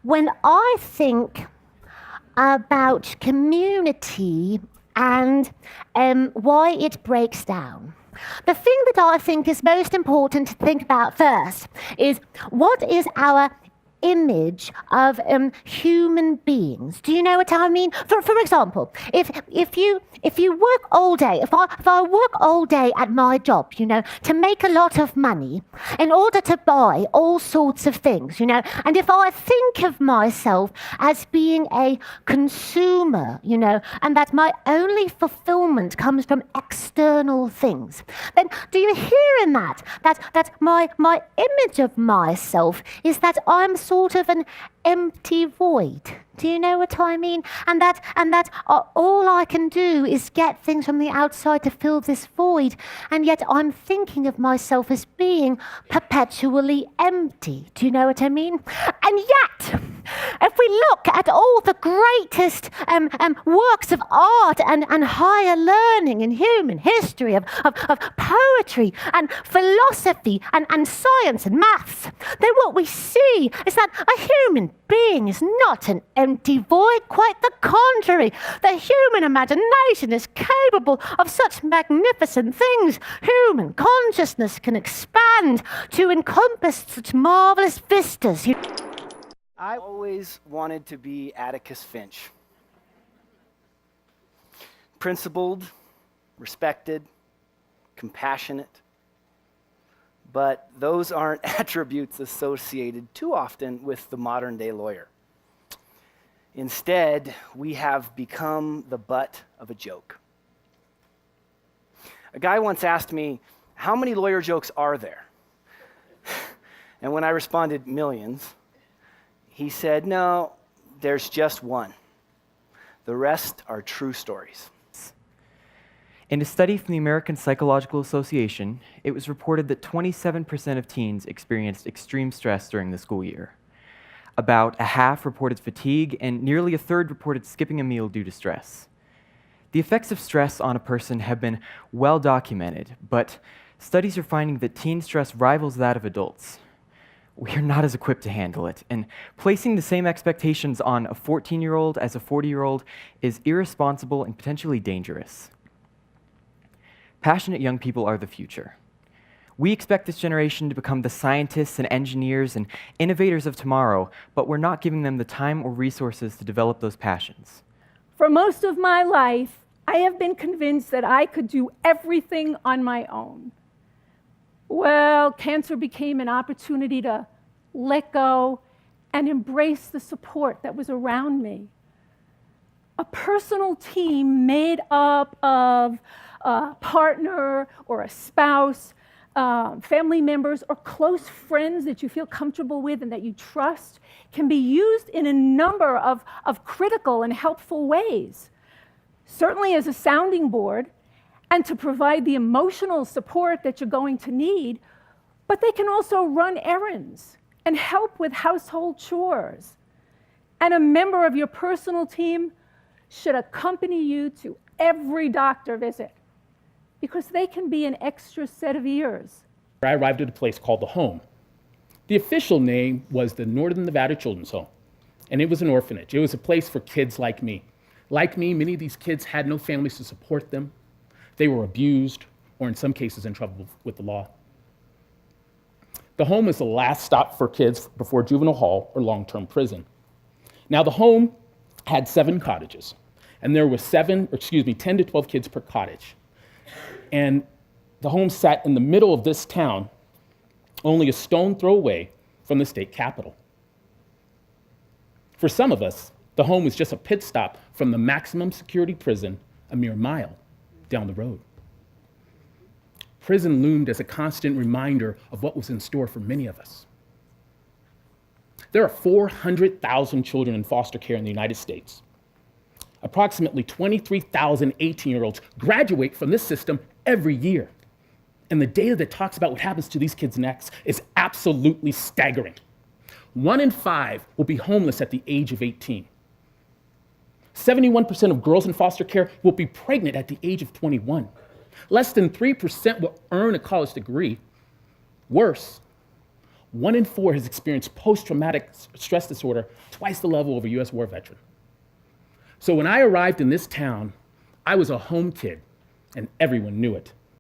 when I think about community and why it breaks down, the thing that I think is most important to think about first is what is our image of human beings. Do you know what I mean? For example, if you work all day, if I work all day at my job, to make a lot of money in order to buy all sorts of things, and if I think of myself as being a consumer, and that my only fulfillment comes from external things, then do you hear in that my image of myself is that I'm sort of an empty void. Do you know what I mean? And that all I can do is get things from the outside to fill this void, and yet I'm thinking of myself as being perpetually empty. Do you know what I mean? And yet, if we look at all the greatest works of art and higher learning in human history, of poetry and philosophy and science and maths, then what we see is that a human being is not an empty void, quite the contrary. The human imagination is capable of such magnificent things. Human consciousness can expand to encompass such marvelous vistas. I always wanted to be Atticus Finch. Principled, respected, compassionate. But those aren't attributes associated too often with the modern day lawyer. Instead, we have become the butt of a joke. A guy once asked me, how many lawyer jokes are there? And when I responded, millions, he said, no, there's just one. The rest are true stories. In a study from the American Psychological Association, it was reported that 27% of teens experienced extreme stress during the school year. About a half reported fatigue, and nearly a third reported skipping a meal due to stress. The effects of stress on a person have been well documented, but studies are finding that teen stress rivals that of adults. We are not as equipped to handle it, and placing the same expectations on a 14-year-old as a 40-year-old is irresponsible and potentially dangerous. Passionate young people are the future. We expect this generation to become the scientists and engineers and innovators of tomorrow, but we're not giving them the time or resources to develop those passions. For most of my life, I have been convinced that I could do everything on my own. Well, cancer became an opportunity to let go and embrace the support that was around me. A personal team made up of a partner or a spouse, family members, or close friends that you feel comfortable with and that you trust can be used in a number of critical and helpful ways. Certainly as a sounding board, and to provide the emotional support that you're going to need, but they can also run errands and help with household chores. And a member of your personal team should accompany you to every doctor visit, because they can be an extra set of ears. I arrived at a place called The Home. The official name was the Northern Nevada Children's Home, and it was an orphanage. It was a place for kids like me. Like me, many of these kids had no families to support them. They were abused, or in some cases in trouble with the law. The Home is the last stop for kids before juvenile hall or long-term prison. Now, the Home had 7 cottages, and there were 10 to 12 kids per cottage. And the Home sat in the middle of this town, only a stone throw away from the state capitol. For some of us, the Home was just a pit stop from the maximum security prison a mere mile down the road. Prison loomed as a constant reminder of what was in store for many of us. There are 400,000 children in foster care in the United States. Approximately 23,000 18-year-olds graduate from this system every year. And the data that talks about what happens to these kids next is absolutely staggering. 1 in 5 will be homeless at the age of 18. 71% of girls in foster care will be pregnant at the age of 21. Less than 3% will earn a college degree. Worse, 1 in 4 has experienced post-traumatic stress disorder, twice the level of a US war veteran. So when I arrived in this town, I was a home kid, and everyone knew it.